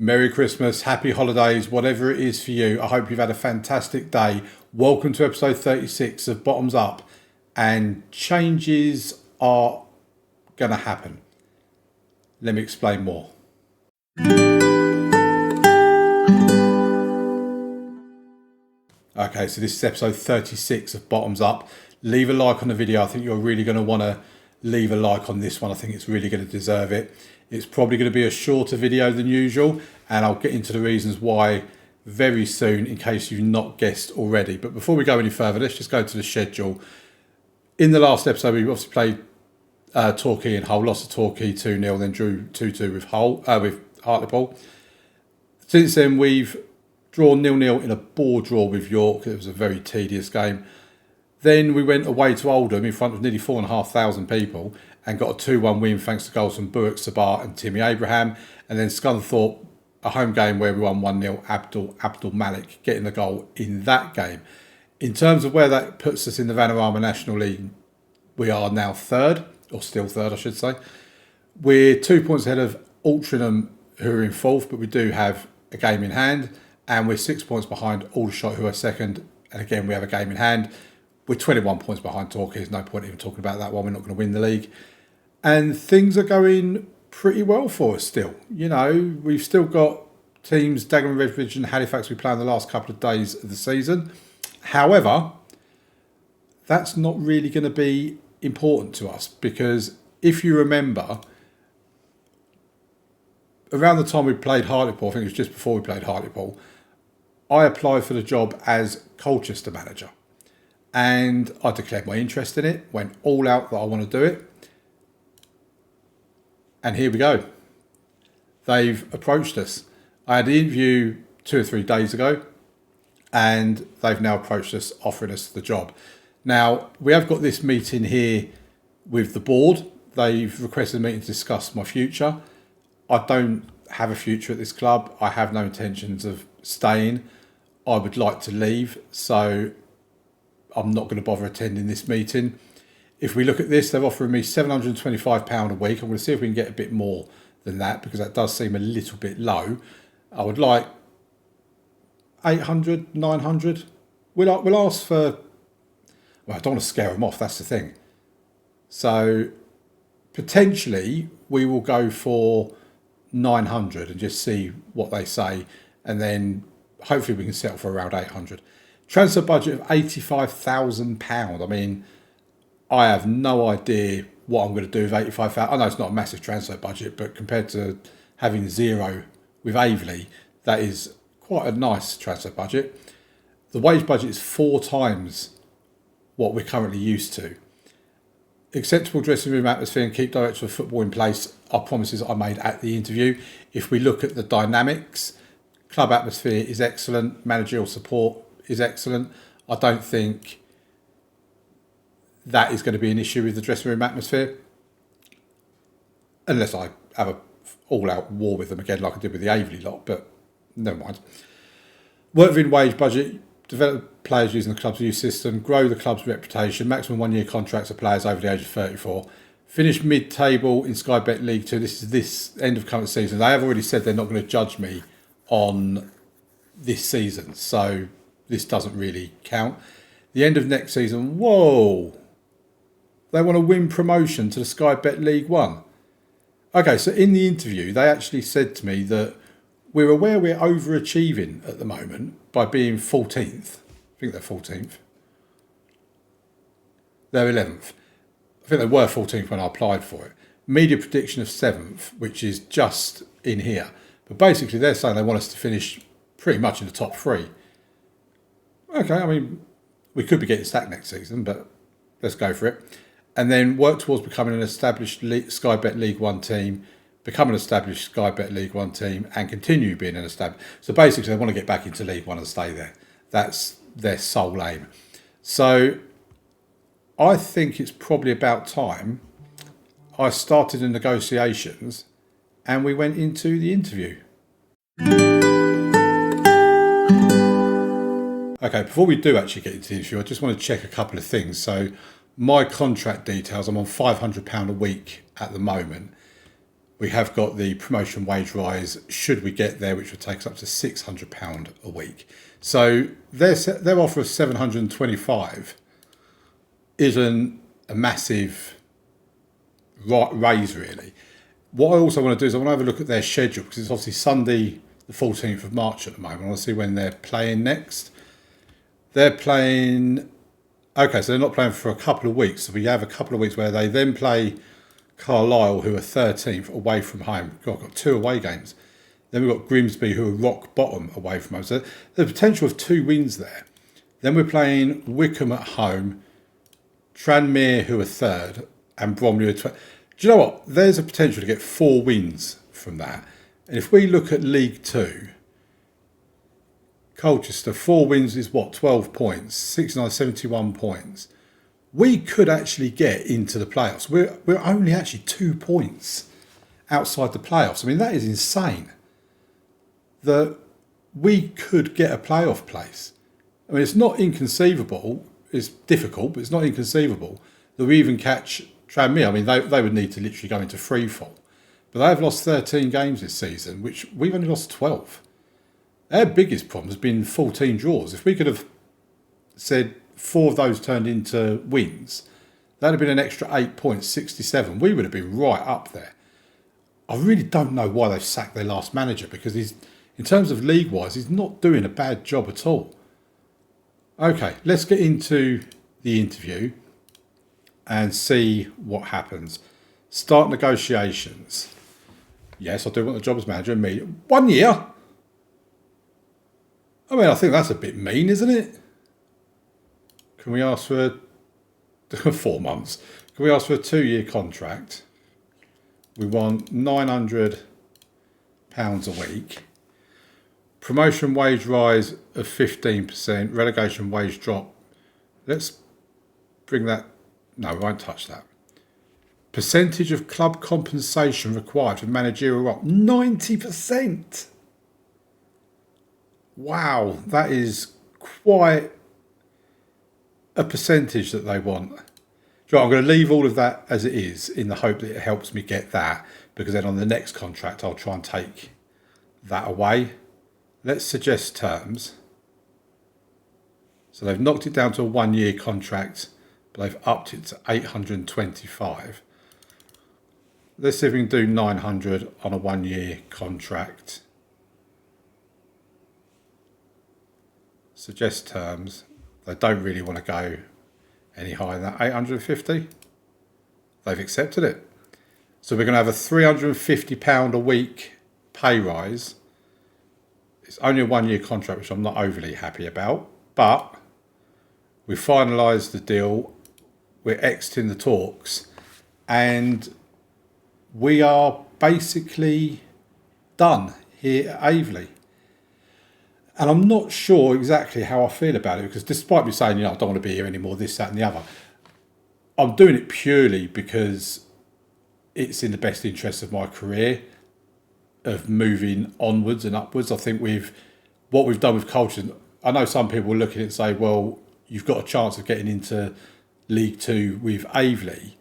Merry Christmas, happy holidays, whatever it is for you. I hope you've had a fantastic day. Welcome to episode 36 of Bottoms Up. And changes are going to happen. Let me explain more. Okay, so this is episode 36 of Bottoms Up. Leave a like on the video. I think you're really going to want to leave a like on this one. I think it's really going to deserve it. It's probably going to be a shorter video than usual, and I'll get into the reasons why very soon in case you've not guessed already. But before we go any further, let's just go to the schedule. In the last episode, we obviously played Torquay and Hull, lost to Torquay 2-0, then drew 2-2 with Hartlepool. Since then, we've drawn 0-0 in a bore draw with York. It was a very tedious game. Then we went away to Oldham in front of nearly 4,500 people and got a 2-1 win thanks to goals from Buick Sabat and Timmy Abraham. And then Scunthorpe, a home game where we won 1-0, Abdul Malik getting the goal in that game. In terms of where that puts us in the Vanarama National League, we are now third, or still third I should say. We're 2 points ahead of Altrincham, who are in fourth, but we do have a game in hand. And we're 6 points behind Aldershot, who are second. And again, we have a game in hand. We're 21 points behind Torquay. There's no point even talking about that one. We're not going to win the league. And things are going pretty well for us still. You know, we've still got teams, Dagenham, Redbridge and Halifax we play in the last couple of days of the season. However, that's not really going to be important to us because if you remember, around the time we played Hartlepool, I think it was just before we played Hartlepool, I applied for the job as Colchester manager. And I declared my interest in it, went all out that I want to do it. And here we go. They've approached us. I had the interview 2 or 3 days ago, and they've now approached us, offering us the job. Now, we have got this meeting here with the board. They've requested a meeting to discuss my future. I don't have a future at this club. I have no intentions of staying. I would like to leave, so I'm not going to bother attending this meeting. If we look at this, they're offering me £725 a week. I'm going to see if we can get a bit more than that because that does seem a little bit low. I would like 800, 900. We'll ask for... Well, I don't want to scare them off, that's the thing. So potentially we will go for 900 and just see what they say, and then hopefully we can settle for around 800. Transfer budget of £85,000. I mean, I have no idea what I'm going to do with 85,000. I know it's not a massive transfer budget, but compared to having zero with Aveley, that is quite a nice transfer budget. The wage budget is 4 times what we're currently used to. Acceptable dressing room atmosphere and keep director of football in place are promises I made at the interview. If we look at the dynamics, club atmosphere is excellent, managerial support is excellent. I don't think that is going to be an issue with the dressing room atmosphere, unless I have a all-out war with them again like I did with the Aveley lot, but never mind. Work within wage budget, develop players using the club's youth system, grow the club's reputation, maximum 1-year contracts for players over the age of 34, finish mid-table in Sky Bet League 2. This is this end of current season. They have already said they're not going to judge me on this season, so this doesn't really count. The end of next season, whoa! They want to win promotion to the Sky Bet League 1. Okay, so in the interview, they actually said to me that we're aware we're overachieving at the moment by being 14th. I think they're 14th. They're 11th. I think they were 14th when I applied for it. Media prediction of 7th, which is just in here. But basically, they're saying they want us to finish pretty much in the top 3. Okay, I mean, we could be getting sacked next season, but let's go for it. And then work towards becoming an established Sky Bet League 1 team, become an established Sky Bet League 1 team, and continue being an established. So basically, they want to get back into League 1 and stay there. That's their sole aim. So I think it's probably about time I started the negotiations and we went into the interview. Okay, before we do actually get into the interview, I just want to check a couple of things. So my contract details, I'm on £500 a week at the moment. we have got the promotion wage rise, should we get there, which would take us up to £600 a week. So their offer of 725 isn't a massive raise, really. What I also want to do is I want to have a look at their schedule, because it's obviously Sunday the 14th of March at the moment. I want to see when they're playing next. They're playing... Okay, so they're not playing for a couple of weeks. So we have a couple of weeks where they then play Carlisle, who are 13th, away from home. God, I've got 2 away games. Then we've got Grimsby, who are rock bottom, away from home. So the potential of 2 wins there. Then we're playing Wickham at home, Tranmere, who are 3rd, and Bromley, who are 12th. Do you know what? There's a potential to get 4 wins from that. And if we look at League 2, Colchester, 4 wins is what? 12 points, 69, 71 points. We could actually get into the playoffs. We're only actually 2 points outside the playoffs. I mean, that is insane. That we could get a playoff place. I mean, it's not inconceivable. It's difficult, but it's not inconceivable that we even catch Tranmere. I mean, they would need to literally go into free fall. But they've lost 13 games this season, which we've only lost 12. Our biggest problem has been 14 draws. If we could have said 4 of those turned into wins, that'd have been an extra 8 points, 67. We would have been right up there. I really don't know why they've sacked their last manager, because he's, in terms of league-wise, he's not doing a bad job at all. Okay, let's get into the interview and see what happens. Start negotiations. Yes, I do want the job as manager. 1 year? I mean, I think that's a bit mean, isn't it? Can we ask for 4 months? Can we ask for a 2-year contract? We want £900 a week. Promotion wage rise of 15%. Relegation wage drop. Let's bring that. No, we won't touch that. Percentage of club compensation required for managerial role. 90%. Wow, that is quite a percentage that they want. So I'm going to leave all of that as it is in the hope that it helps me get that, because then on the next contract I'll try and take that away. Let's suggest terms. So they've knocked it down to a 1-year contract, but they've upped it to 825. Let's see if we can do 900 on a 1-year contract. Suggest terms. They don't really want to go any higher than that. 850. They've accepted it. So we're going to have a £350 a week pay rise. It's only a 1-year contract, which I'm not overly happy about, but we finalised the deal. We're exiting the talks, and we are basically done here at Aveley. And I'm not sure exactly how I feel about it, because despite me saying, I don't want to be here anymore, this, that and the other, I'm doing it purely because it's in the best interest of my career, of moving onwards and upwards. I think what we've done with culture, I know some people look at it and say, well, you've got a chance of getting into League 2 with Aveley.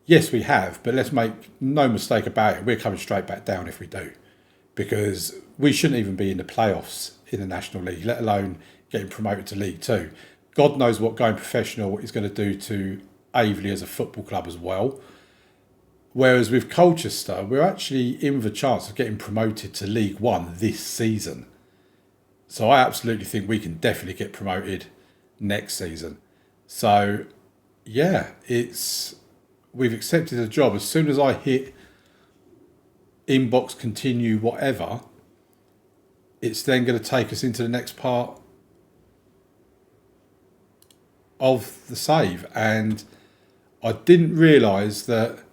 Yes, we have, but let's make no mistake about it, we're coming straight back down if we do, because we shouldn't even be in the playoffs in the National League, let alone getting promoted to League 2. God knows what going professional is going to do to Aveley as a football club as well. Whereas with Colchester, we're actually in with a chance of getting promoted to League 1 this season. So I absolutely think we can definitely get promoted next season. So yeah, we've accepted the job. As soon as I hit inbox, continue, whatever, it's then going to take us into the next part of the save. And I didn't realise that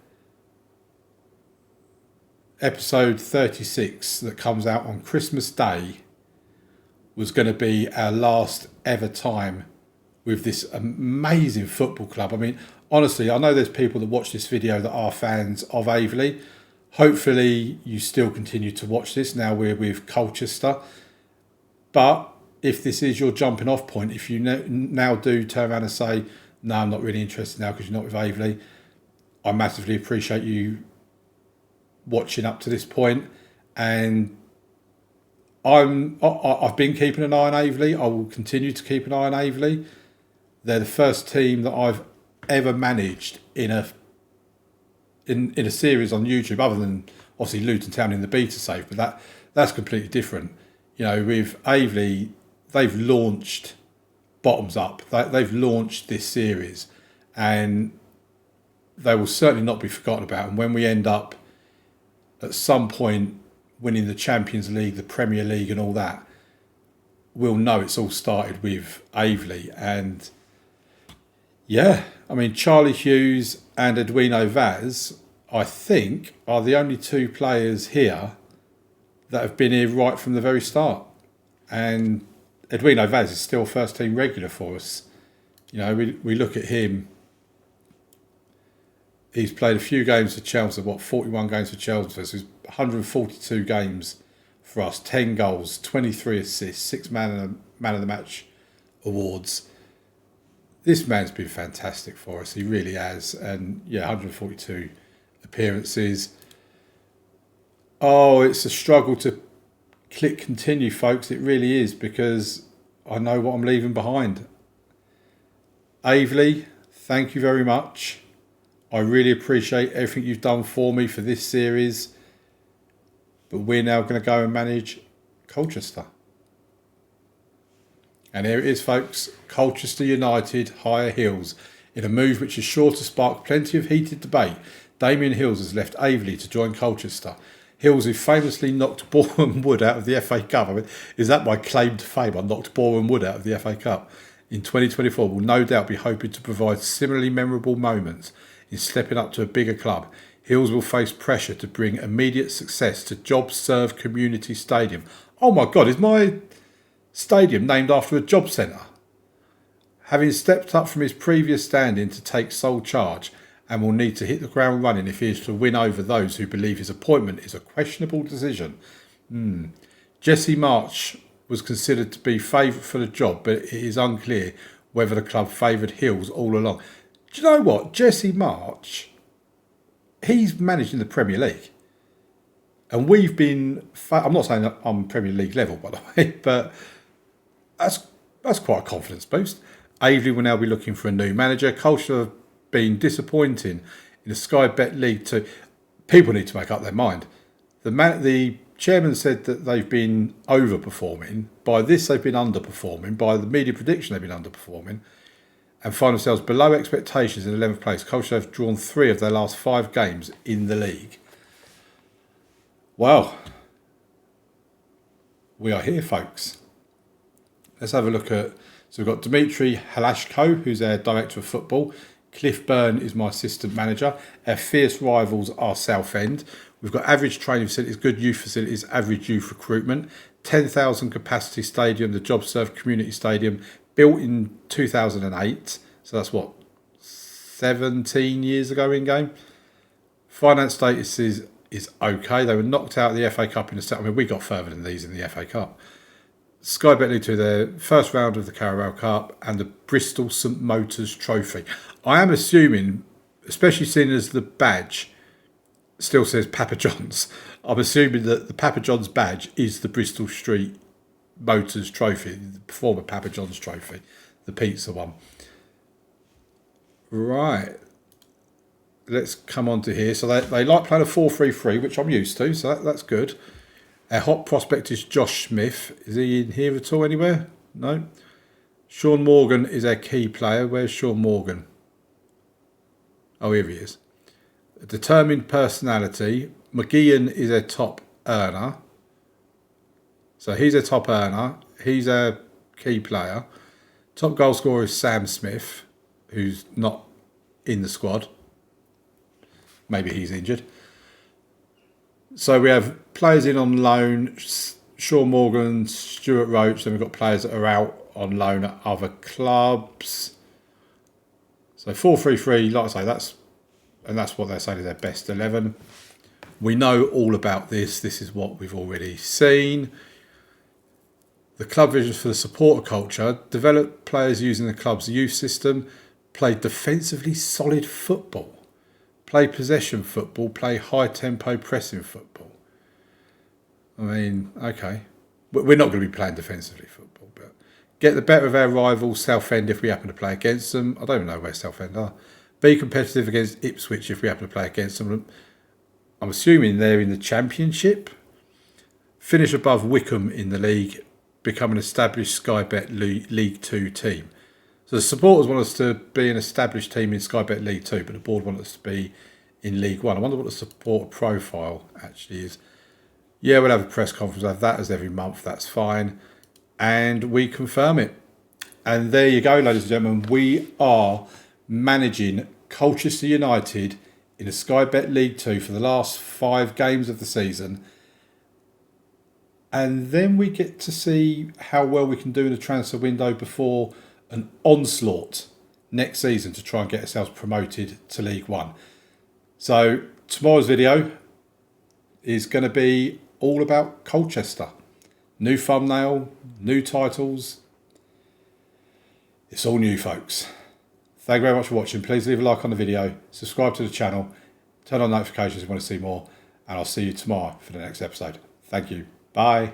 episode 36 that comes out on Christmas Day was going to be our last ever time with this amazing football club. I mean, honestly, I know there's people that watch this video that are fans of Aveley. Hopefully you still continue to watch this. Now we're with Colchester. But if this is your jumping off point, if you now do turn around and say, no, I'm not really interested now because you're not with Aveley, I massively appreciate you watching up to this point, and I've been keeping an eye on Aveley. I will continue to keep an eye on Aveley. They're the first team that I've ever managed in a series on YouTube, other than obviously Luton Town in the beta save, but that's completely different. You know, with Aveley, they've launched Bottoms Up. They've launched this series, and they will certainly not be forgotten about. And when we end up at some point winning the Champions League, the Premier League and all that, we'll know it's all started with Aveley. And yeah, I mean, Charlie Hughes and Edwino Vaz, I think, are the only two players here that have been here right from the very start. And Edwino Vaz is still first team regular for us. You know, we look at him. He's played a few games for Chelsea, 41 games for Chelsea. So he's 142 games for us, 10 goals, 23 assists, 6 man of the match awards. This man's been fantastic for us. He really has. And yeah, 142 appearances. Oh, it's a struggle to click continue, folks. It really is, because I know what I'm leaving behind. Aveley, thank you very much. I really appreciate everything you've done for me for this series. But we're now going to go and manage Colchester. And here it is, folks. Colchester United, Higher Hills. In a move which is sure to spark plenty of heated debate, Damien Hills has left Aveley to join Colchester. Hills, who famously knocked Boreham Wood out of the FA Cup. I mean, is that my claim to fame? I knocked Boreham Wood out of the FA Cup. In 2024, will no doubt be hoping to provide similarly memorable moments in stepping up to a bigger club. Hills will face pressure to bring immediate success to JobServe Community Stadium. Oh my God, is my stadium named after a job centre? Having stepped up from his previous stand-in to take sole charge, and will need to hit the ground running if he is to win over those who believe his appointment is a questionable decision. Jesse March was considered to be favourite for the job, but it is unclear whether the club favoured Hills all along. Do you know what? Jesse March, he's managed in the Premier League. And we've been... I'm not saying that I'm Premier League level, by the way, but that's quite a confidence boost. Aveley will now be looking for a new manager. Colchester have been disappointing in the Sky Bet League 2. People need to make up their mind. The chairman said that they've been overperforming. By this, they've been underperforming. By the media prediction, they've been underperforming. And find themselves below expectations in 11th place. Colchester have drawn 3 of their last 5 games in the league. Well, we are here, folks. Let's have a look at... So we've got Dimitri Halashko, who's our director of football. Cliff Byrne is my assistant manager. Our fierce rivals are Southend. We've got average training facilities, good youth facilities, average youth recruitment. 10,000 capacity stadium, the JobServe Community Stadium, built in 2008. So that's what, 17 years ago in game. Finance status is okay. They were knocked out of the FA Cup in the set. I mean, we got further than these in the FA Cup. Sky Bet League 2, their first round of the Carabao Cup and the Bristol St Motors Trophy. I am assuming, especially seeing as the badge still says Papa John's, I'm assuming that the Papa John's badge is the Bristol Street Motors Trophy, the former Papa John's Trophy, the pizza one. Right. Let's come on to here. So they like playing a 4-3-3, which I'm used to, so that's good. Our hot prospect is Josh Smith. Is he in here at all anywhere? No. Sean Morgan is our key player. Where's Sean Morgan? Oh, here he is. A determined personality. McGeehan is our top earner. So he's a top earner. He's our key player. Top goal scorer is Sam Smith, who's not in the squad. Maybe he's injured. So we have players in on loan, Sean Morgan, Stuart Roach. Then we've got players that are out on loan at other clubs. So 4-3-3, like I say, that's what they're saying is their best 11. We know all about this. This is what we've already seen. The club vision for the supporter culture: develop players using the club's youth system, play defensively solid football, play possession football, play high-tempo pressing football. I mean, okay. We're not going to be playing defensively football, but get the better of our rivals, Southend, if we happen to play against them. I don't even know where Southend are. Be competitive against Ipswich if we happen to play against them. I'm assuming they're in the Championship. Finish above Wycombe in the league, become an established Sky Bet League 2 team. So the supporters want us to be an established team in Sky Bet League 2, but the board want us to be in League 1. I wonder what the supporter profile actually is. Yeah, we'll have a press conference. We'll have that as every month. That's fine. And we confirm it. And there you go, ladies and gentlemen. We are managing Colchester United in a Sky Bet League 2 for the last 5 games of the season. And then we get to see how well we can do in the transfer window before an onslaught next season to try and get ourselves promoted to League 1. So tomorrow's video is going to be all about Colchester. New thumbnail, new titles. It's all new, folks. Thank you very much for watching. Please leave a like on the video, subscribe to the channel, turn on notifications if you want to see more, and I'll see you tomorrow for the next episode. Thank you. Bye.